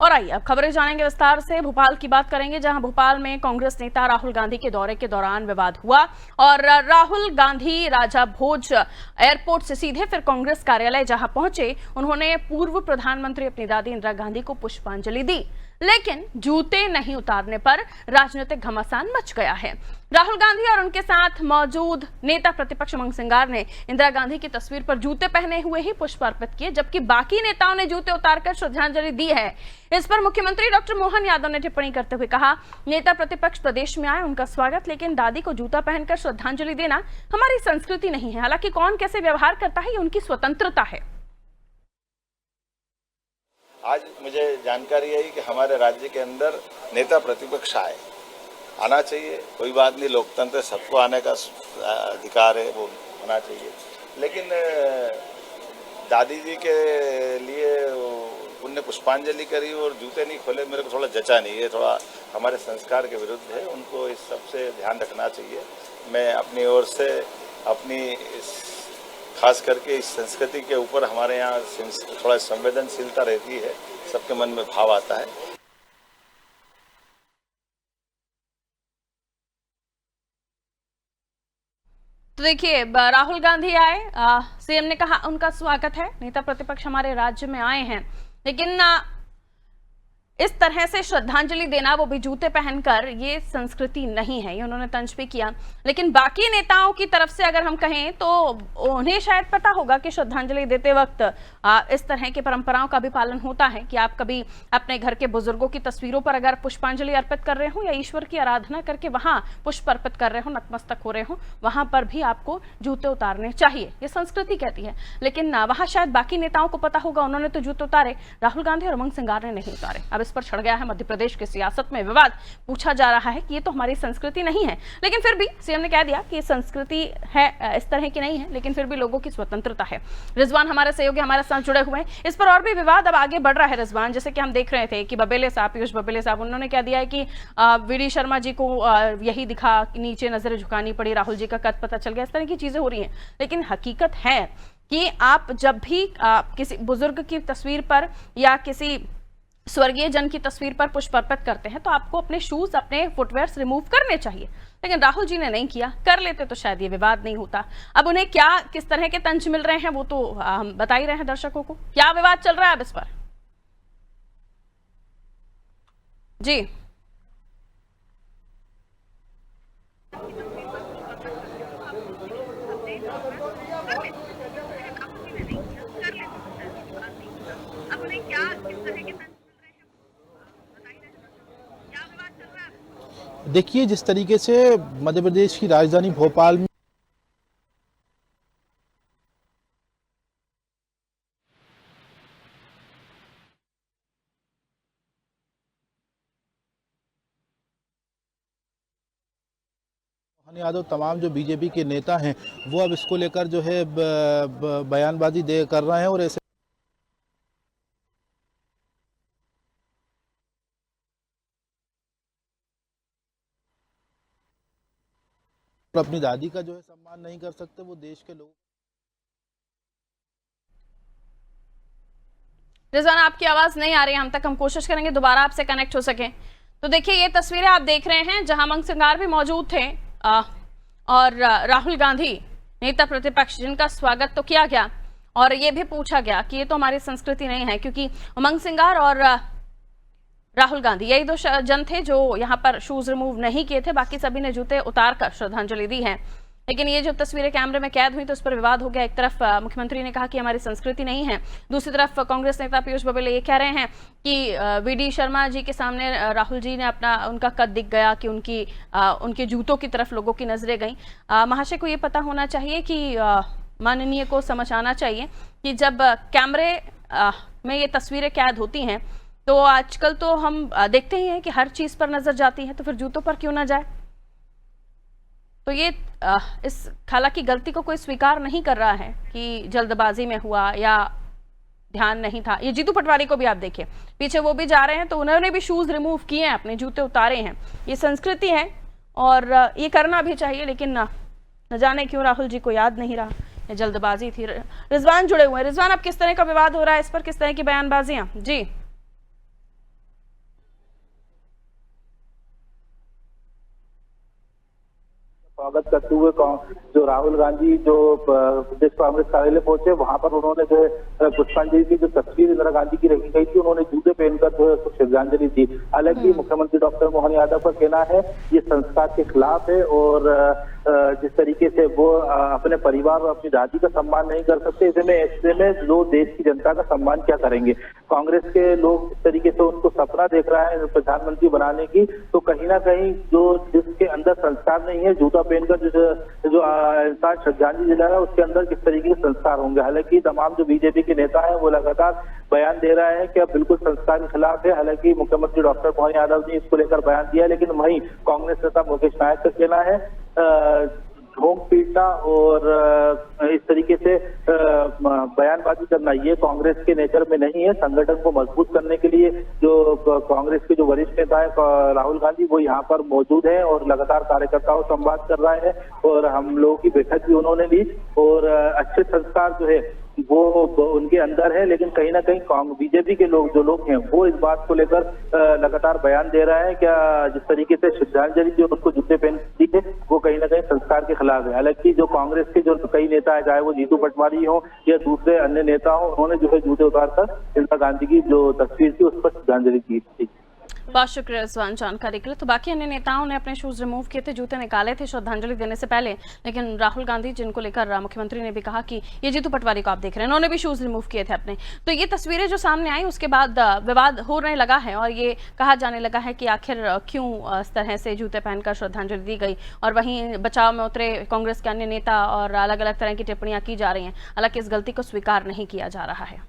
और आइए अब खबरें जानेंगे विस्तार से। भोपाल की बात करेंगे, जहां भोपाल में कांग्रेस नेता राहुल गांधी के दौरे के दौरान विवाद हुआ और राहुल गांधी राजा भोज एयरपोर्ट से सीधे फिर कांग्रेस कार्यालय जहां पहुंचे, उन्होंने पूर्व प्रधानमंत्री अपनी दादी इंदिरा गांधी को पुष्पांजलि दी, लेकिन जूते नहीं उतारने पर राजनीतिक घमासान मच गया है। राहुल गांधी और उनके साथ मौजूद नेता प्रतिपक्ष उमंग सिंगार ने इंदिरा गांधी की तस्वीर पर जूते पहने हुए ही पुष्प अर्पित किए, जबकि बाकी नेताओं ने जूते उतारकर श्रद्धांजलि दी है। इस पर मुख्यमंत्री डॉक्टर मोहन यादव ने टिप्पणी करते हुए कहा, नेता प्रतिपक्ष प्रदेश में आए, उनका स्वागत, लेकिन दादी को जूता पहनकर श्रद्धांजलि देना हमारी संस्कृति नहीं है। हालांकि कौन कैसे व्यवहार करता है ये उनकी स्वतंत्रता है। आज मुझे जानकारी आई कि हमारे राज्य के अंदर नेता प्रतिपक्ष आना चाहिए, कोई बात नहीं, लोकतंत्र सबको आने का अधिकार है, वो होना चाहिए। लेकिन दादी जी के लिए उनने पुष्पांजलि करी और जूते नहीं खोले, मेरे को थोड़ा जचा नहीं, ये थोड़ा हमारे संस्कार के विरुद्ध है, उनको इस सब से ध्यान रखना चाहिए। मैं अपनी ओर से अपनी खास करके इस संस्कृति के ऊपर हमारे यहाँ थोड़ा संवेदनशीलता रहती है, सबके मन में भाव आता है। तो देखिए, राहुल गांधी आए, सीएम ने कहा उनका स्वागत है, नेता प्रतिपक्ष हमारे राज्य में आए हैं, लेकिन इस तरह से श्रद्धांजलि देना, वो भी जूते पहनकर, ये संस्कृति नहीं है, ये उन्होंने तंज भी किया। लेकिन बाकी नेताओं की तरफ से अगर हम कहें तो उन्हें शायद पता होगा कि श्रद्धांजलि देते वक्त इस तरह की परंपराओं का भी पालन होता है कि आप कभी अपने घर के बुजुर्गों की तस्वीरों पर अगर पुष्पांजलि अर्पित कर रहे हो या ईश्वर की आराधना करके वहां पुष्प अर्पित कर रहे हो, नतमस्तक हो रहे हो, वहां पर भी आपको जूते उतारने चाहिए, ये संस्कृति कहती है। लेकिन वहां शायद बाकी नेताओं को पता होगा, उन्होंने तो जूते उतारे, राहुल गांधी और उमंग सिंगार ने नहीं उतारे। अब इस पर छिड़ गया है मध्य प्रदेश की सियासत में विवाद। पूछा जा रहा है कि ये तो हमारी संस्कृति नहीं है, लेकिन फिर भी सीएम ने कह दिया कि संस्कृति है, इस तरह की नहीं है, लेकिन फिर भी लोगों की स्वतंत्रता है। रिजवान हमारे सहयोगी हमारे साथ जुड़े हुए हैं, इस पर और भी विवाद अब आगे बढ़ रहा है। रिजवान, जैसे कि हम देख रहे थे कि बबेले साहब, पीयूष बबेले साहब, उन्होंने कह दिया है कि वीडी शर्मा जी को यही दिखा, नीचे नजरें झुकानी पड़ी, राहुल जी का कद पता चल गया, इस तरह की चीजें हो रही हैं। लेकिन हकीकत है कि आप जब भी किसी बुजुर्ग की तस्वीर पर या किसी स्वर्गीय जन की तस्वीर पर पुष्प अर्पित करते हैं तो आपको अपने शूज, अपने फुटवेयर्स रिमूव करने चाहिए, लेकिन राहुल जी ने नहीं किया। कर लेते तो शायद ये विवाद नहीं होता। अब उन्हें क्या, किस तरह के तंज मिल रहे हैं वो तो हम बता ही रहे हैं दर्शकों को। क्या विवाद चल रहा है अब इस पर? जी देखिए, जिस तरीके से मध्य प्रदेश की राजधानी भोपाल में मोहन यादव, तमाम जो बीजेपी के नेता हैं, वो अब इसको लेकर जो है बयानबाजी कर रहे हैं और ऐसे अपनी दादी का जो है सम्मान नहीं कर सकते, वो देश के लोग। रिजवान, आपकी आवाज नहीं आ रही है हम तक, हम कोशिश करेंगे दोबारा आपसे कनेक्ट हो सके। तो देखिए, ये तस्वीरें आप देख रहे हैं जहां उमंग सिंगार भी मौजूद थे और राहुल गांधी नेता प्रतिपक्ष, जिनका स्वागत तो किया गया और ये भी पूछा गया कि ये तो हमारी संस्कृति नहीं है, क्योंकि उमंग सिंगार और राहुल गांधी यही दो जन थे जो यहाँ पर शूज रिमूव नहीं किए थे, बाकी सभी ने जूते उतारकर श्रद्धांजलि दी है। लेकिन ये जो तस्वीरें कैमरे में कैद हुई तो उस पर विवाद हो गया। एक तरफ मुख्यमंत्री ने कहा कि हमारी संस्कृति नहीं है, दूसरी तरफ कांग्रेस नेता पीयूष बबेले ये कह रहे हैं कि वीडी शर्मा जी के सामने राहुल जी ने उनका कद दिख गया, कि उनके जूतों की तरफ लोगों की नजरें गई। महाशय को ये पता होना चाहिए कि माननीय को समझ आना चाहिए कि जब कैमरे में ये तस्वीरें कैद होती हैं तो आजकल तो हम देखते ही हैं कि हर चीज पर नजर जाती है, तो फिर जूतों पर क्यों ना जाए। तो ये इस हालांकि गलती को कोई स्वीकार नहीं कर रहा है कि जल्दबाजी में हुआ या ध्यान नहीं था। ये जीतू पटवारी को भी आप देखिए, पीछे वो भी जा रहे हैं तो उन्होंने भी शूज रिमूव किए हैं, अपने जूते उतारे हैं। ये संस्कृति है और ये करना भी चाहिए, लेकिन न जाने क्यों राहुल जी को याद नहीं रहा, ये जल्दबाजी थी। रिजवान जुड़े हुए हैं। रिजवान, अब किस तरह का विवाद हो रहा है, इस पर किस तरह की बयानबाजियां? जी स्वागत करते हुए जो राहुल गांधी जो प्रदेश कांग्रेस कार्यालय पहुंचे, वहां पर उन्होंने जो है पुष्पांजलि की जो तस्वीर इंदिरा गांधी की रखी गई थी, उन्होंने जूते पहनकर जो है उसको श्रद्धांजलि दी। हालांकि मुख्यमंत्री डॉक्टर मोहन यादव का कहना है ये संस्कार के खिलाफ है और जिस तरीके से वो अपने परिवार और अपनी दादी का सम्मान नहीं कर सकते, ऐसे में लोग देश की जनता का सम्मान क्या करेंगे। कांग्रेस के लोग इस तरीके से उनको सपना देख रहा है प्रधानमंत्री बनाने की, तो कहीं ना कहीं जो जिसके अंदर संस्कार नहीं है, जूता पहनकर जो इंसान श्रद्धांजलि दिला रहा है उसके अंदर किस तरीके के संस्कार होंगे। हालांकि तमाम जो बीजेपी के नेता है वो लगातार बयान दे रहा है कि अब बिल्कुल संस्कार के खिलाफ है। हालांकि मुख्यमंत्री डॉक्टर मोहन यादव ने इसको लेकर बयान दिया, लेकिन वहीं कांग्रेस नेता मुकेश नायक का कहना है ढोंग पीटना और इस तरीके से बयानबाजी करना ये कांग्रेस के नेचर में नहीं है। संगठन को मजबूत करने के लिए जो कांग्रेस के जो वरिष्ठ नेता है राहुल गांधी वो यहाँ पर मौजूद है और लगातार कार्यकर्ताओं से संवाद कर रहा है और हम लोगों की बैठक भी उन्होंने ली और अच्छे संस्कार जो है वो उनके अंदर है। लेकिन कहीं ना कहीं बीजेपी के लोग जो लोग हैं वो इस बात को लेकर लगातार बयान दे रहा है क्या जिस तरीके से श्रद्धांजलि जो उसको जूते पहन दी है वो कहीं ना कहीं संस्कार के खिलाफ है। हालांकि जो कांग्रेस के जो कई नेता है, चाहे वो जीतू पटवारी हो या दूसरे अन्य नेता हो, उन्होंने जो है जूते उतारकर इंदिरा गांधी की जो तस्वीर थी उस पर श्रद्धांजलि की थी। बहुत शुक्रिया रिजवान जानकारी के लिए। तो बाकी अन्य नेताओं ने अपने शूज रिमूव किए थे, जूते निकाले थे श्रद्धांजलि देने से पहले, लेकिन राहुल गांधी जिनको लेकर मुख्यमंत्री ने भी कहा कि ये जीतू पटवारी को आप देख रहे हैं, उन्होंने भी शूज रिमूव किए थे अपने। तो ये तस्वीरें जो सामने आई उसके बाद विवाद होने लगा है और ये कहा जाने लगा है कि आखिर क्यों इस तरह से जूते पहनकर श्रद्धांजलि दी गई। और वहीं बचाव में उतरे कांग्रेस के अन्य नेता और अलग अलग तरह की टिप्पणियां की जा रही हैं। हालांकि इस गलती को स्वीकार नहीं किया जा रहा है।